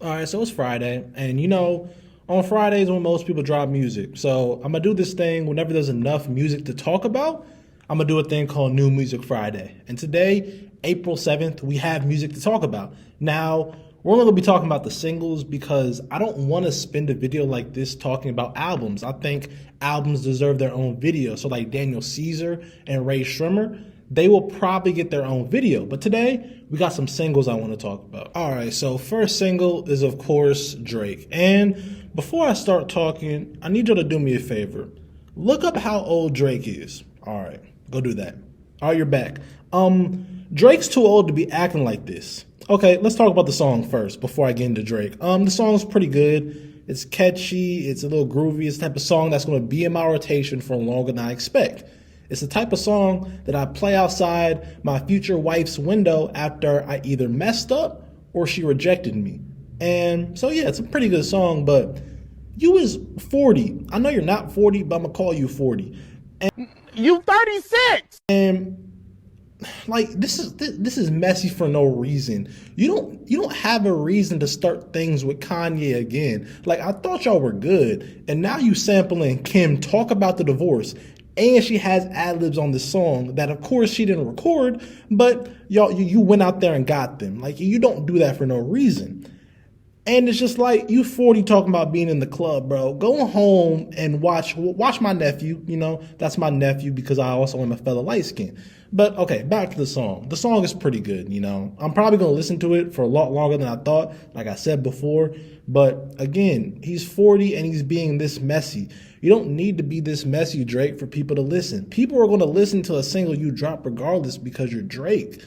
All right, so it's Friday, and on Fridays when most people drop music. So I'm gonna do this thing whenever there's enough music to talk about. I'm gonna do a thing called New Music Friday. And today, April 7th, we have music to talk about. Now, we're only gonna be talking about the singles because I don't wanna spend a video like this talking about albums. I think albums deserve their own video. So like Daniel Caesar and Ray Shrimmer, they will probably get their own video. But today, we got some singles I want to talk about. All right, so first single is, of course, Drake. And before I start talking, I need you to do me a favor. Look up how old Drake is. All right, go do that. All right, you're back. Drake's too old to be acting like this. Okay, let's talk about the song first before I get into Drake. The song's pretty good. It's catchy. It's a little groovy. It's the type of song that's going to be in my rotation for longer than I expect. It's the type of song that I play outside my future wife's window after I either messed up or she rejected me. And so, yeah, it's a pretty good song, but you is 40. I know you're not 40, but I'm going to call you 40. And you 36! And like this is messy for no reason. You don't have a reason to start things with Kanye again. Like, I thought y'all were good, and now you sampling Kim talk about the divorce. And she has ad-libs on this song that, of course, she didn't record, but you went out there and got them. Like, you don't do that for no reason. And it's just like, you 40 talking about being in the club, bro. Go home and watch my nephew. That's my nephew because I also am a fellow light skin. But, okay, back to the song. The song is pretty good, I'm probably going to listen to it for a lot longer than I thought, like I said before. But, again, he's 40 and he's being this messy. You don't need to be this messy, Drake, for people to listen. People are going to listen to a single you drop regardless because you're Drake.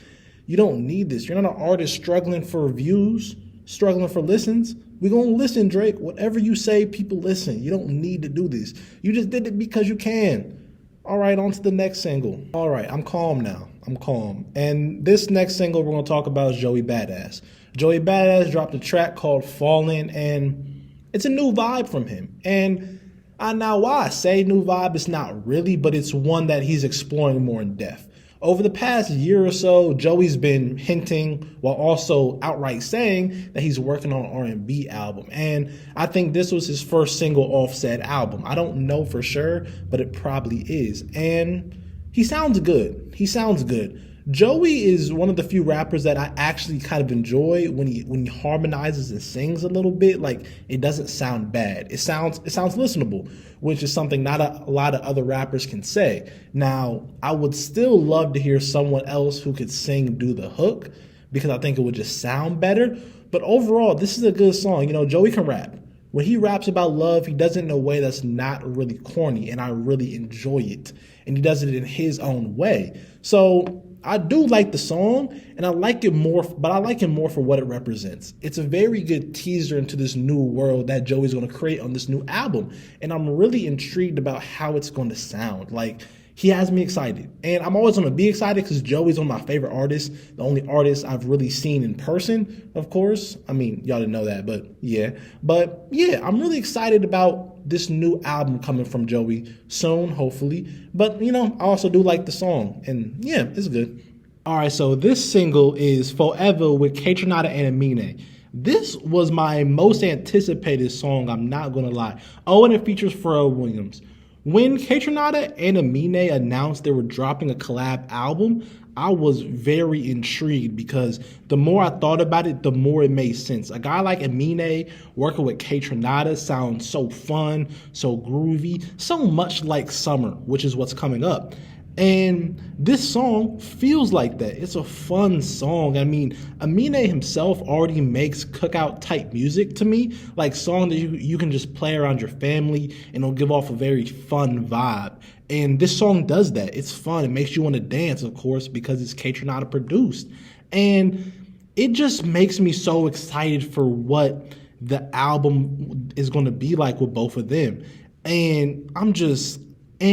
You don't need this. You're not an artist struggling for views, struggling for listens. We're going to listen, Drake. Whatever you say, people listen. You don't need to do this. You just did it because you can. All right, on to the next single. All right, I'm calm now. I'm calm. And this next single we're going to talk about is Joey Badass. Joey Badass dropped a track called Fallin', and it's a new vibe from him. And now why I say new vibe, it's not really, but it's one that he's exploring more in depth. Over the past year or so, Joey's been hinting while also outright saying that he's working on an R&B album. And I think this was his first single off said album. I don't know for sure, but it probably is. And he sounds good. He sounds good. Joey is one of the few rappers that I actually kind of enjoy when he harmonizes and sings a little bit. Like, it doesn't sound bad. It sounds listenable, which is something not a lot of other rappers can say. Now, I would still love to hear someone else who could sing and do the hook because I think it would just sound better. But overall, this is a good song. Joey can rap. When he raps about love, he does it in a way that's not really corny, and I really enjoy it. And he does it in his own way. So I do like the song, and I like it more, but I like it more for what it represents. It's a very good teaser into this new world that Joey's going to create on this new album, and I'm really intrigued about how it's going to sound. Like, he has me excited, and I'm always going to be excited because Joey's one of my favorite artists, the only artist I've really seen in person, of course. I mean, y'all didn't know that, but yeah. But yeah, I'm really excited about this new album coming from Joey soon, hopefully. But, I also do like the song, and yeah, it's good. All right, so this single is Forever with KAYTRANADA and Aminé. This was my most anticipated song, I'm not going to lie. Oh, and it features Pharrell Williams. When KAYTRANADA and Aminé announced they were dropping a collab album, I was very intrigued because the more I thought about it, the more it made sense. A guy like Aminé working with KAYTRANADA sounds so fun, so groovy, so much like summer, which is what's coming up. And this song feels like that. It's a fun song. I mean, Aminé himself already makes cookout type music to me, like song that you can just play around your family and it'll give off a very fun vibe. And this song does that. It's fun. It makes you want to dance, of course, because it's KAYTRANADA produced. And it just makes me so excited for what the album is going to be like with both of them. And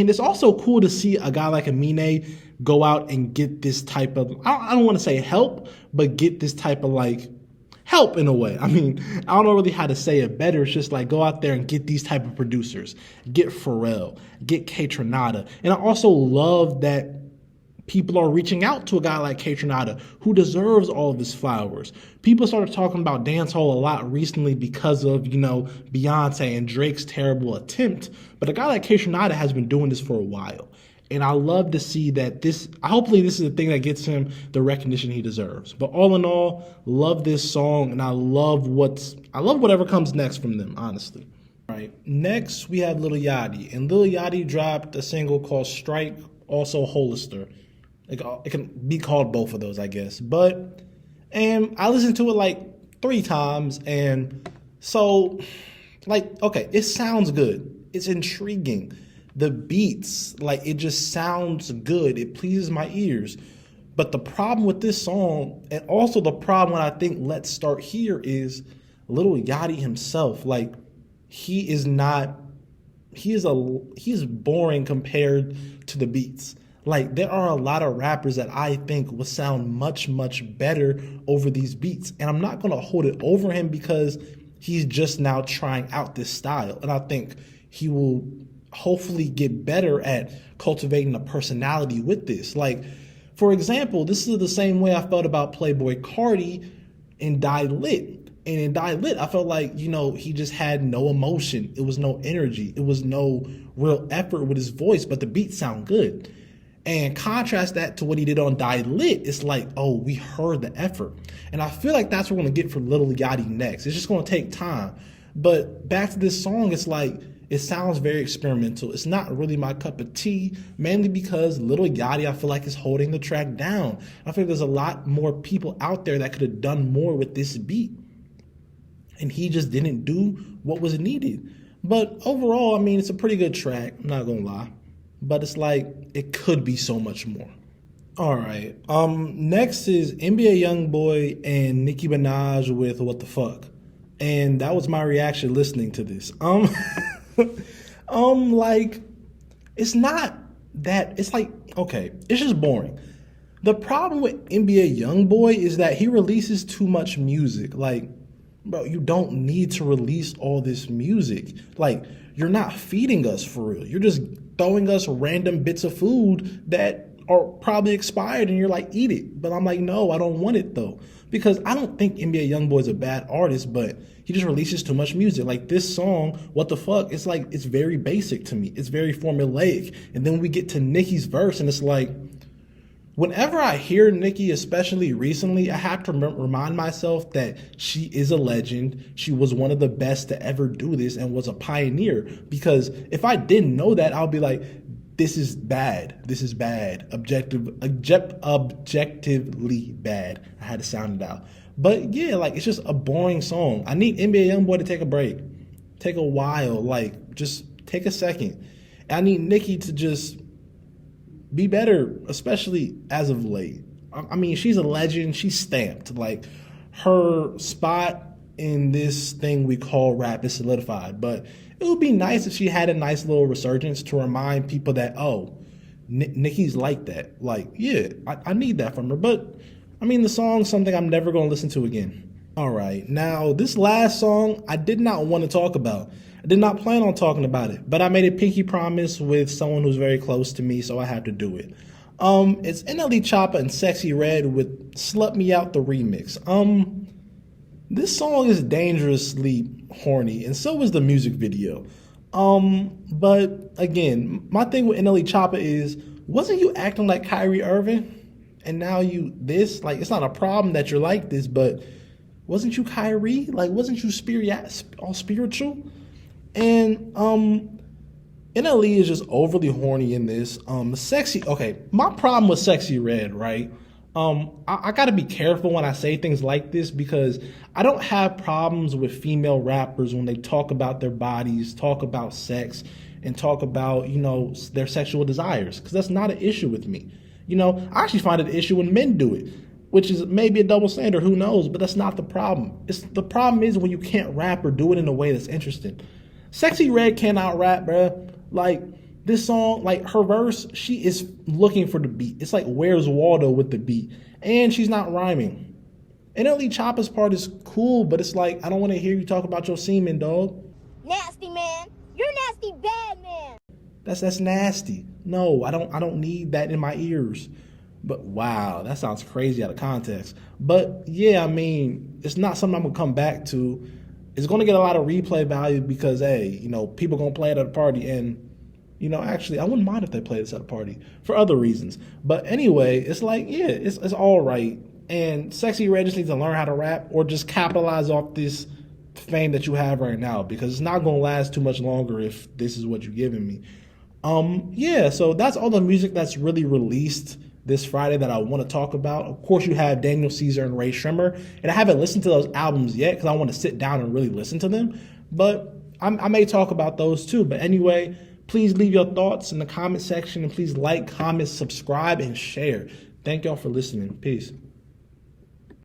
it's also cool to see a guy like Aminé go out and get this type of, I don't want to say help, but get this type of like help in a way. I mean, I don't know really how to say it better. It's just like go out there and get these type of producers. Get Pharrell, get KAYTRANADA. And I also love that People are reaching out to a guy like KAYTRANADA who deserves all of his flowers. People started talking about dancehall a lot recently because of, Beyonce and Drake's terrible attempt. But a guy like KAYTRANADA has been doing this for a while. And I love to see that hopefully this is the thing that gets him the recognition he deserves. But all in all, love this song, and I love whatever comes next from them, honestly. All right, next we have Lil Yachty. And Lil Yachty dropped a single called Strike, also Hollister. It can be called both of those, I guess. And I listened to it like 3 times, and so, okay, it sounds good. It's intriguing. The beats, it just sounds good. It pleases my ears. But the problem with this song, and also the problem when I think Let's Start Here, is Lil Yachty himself. He is boring compared to the beats. There are a lot of rappers that I think will sound much, much better over these beats. And I'm not going to hold it over him because he's just now trying out this style. And I think he will hopefully get better at cultivating a personality with this. For example, this is the same way I felt about Playboi Carti in Die Lit. And in Die Lit, I felt like, he just had no emotion. It was no energy. It was no real effort with his voice, but the beats sound good. And contrast that to what he did on Die Lit. It's oh, we heard the effort. And I feel like that's what we're going to get from Lil Yachty next. It's just going to take time. But back to this song, it's it sounds very experimental. It's not really my cup of tea, mainly because Lil Yachty, I feel like, is holding the track down. I feel like there's a lot more people out there that could have done more with this beat. And he just didn't do what was needed. But overall, it's a pretty good track. I'm not going to lie. But it's it could be so much more. All right. Next is NBA YoungBoy and Nicki Minaj with What the Fuck. And that was my reaction listening to this. It's not that, it's okay, it's just boring. The problem with NBA YoungBoy is that he releases too much music. Bro, you don't need to release all this music. You're not feeding us for real. You're just throwing us random bits of food that are probably expired, and you're eat it. But I'm no, I don't want it though. Because I don't think NBA YoungBoy is a bad artist, but he just releases too much music. This song, What the Fuck, it's it's very basic to me. It's very formulaic. And then we get to Nicki's verse, and it's whenever I hear Nicki, especially recently, I have to remind myself that she is a legend. She was one of the best to ever do this and was a pioneer. Because if I didn't know that, I'll be this is bad. This is bad. Objectively bad. I had to sound it out. But yeah, it's just a boring song. I need NBA YoungBoy to take a break. Take a while. Just take a second. I need Nicki to just be better, especially as of late. She's a legend. She's stamped. Her spot in this thing we call rap is solidified. But it would be nice if she had a nice little resurgence to remind people that, oh, Nicki's like that. Yeah, I need that from her. But, the song's something I'm never going to listen to again. All right. Now, this last song, I did not want to talk about. I did not plan on talking about it, but I made a pinky promise with someone who's very close to me, so I had to do it. It's Choppa and Sexyy Red with Slut Me Out the remix. This song is dangerously horny, and so is the music video. But again, my thing with Choppa is, wasn't you acting like Kyrie Irving? And now you this? It's not a problem that you're like this, but wasn't you Kyrie? Wasn't you all spiritual? And NLE is just overly horny in this. Sexy. Okay, my problem with Sexyy Red, right? I gotta be careful when I say things like this because I don't have problems with female rappers when they talk about their bodies, talk about sex, and talk about, their sexual desires, because that's not an issue with me. I actually find it an issue when men do it, which is maybe a double standard, who knows, but that's not the problem. The problem is when you can't rap or do it in a way that's interesting. Sexyy Red cannot rap, bruh. This song, her verse, she is looking for the beat. It's Where's Waldo with the beat. And she's not rhyming. NLE Choppa's part is cool, but it's I don't want to hear you talk about your semen, dog. Nasty man. You're nasty bad man. That's nasty. No, I don't need that in my ears. But wow, that sounds crazy out of context. But yeah, I mean, it's not something I'm gonna come back to. It's gonna get a lot of replay value because hey, you know, people gonna play it at a party, and you know, actually, I wouldn't mind if they played this at a party for other reasons. But anyway, it's like, yeah, it's all right. And Sexyy Red just needs to learn how to rap or just capitalize off this fame that you have right now because it's not gonna last too much longer if this is what you're giving me. Yeah, so that's all the music that's really released this Friday that I want to talk about. Of course, you have Daniel Caesar and Ray Shrimmer, and I haven't listened to those albums yet because I want to sit down and really listen to them. But I may talk about those too. But anyway, please leave your thoughts in the comment section, and please like, comment, subscribe, and share. Thank y'all for listening. Peace.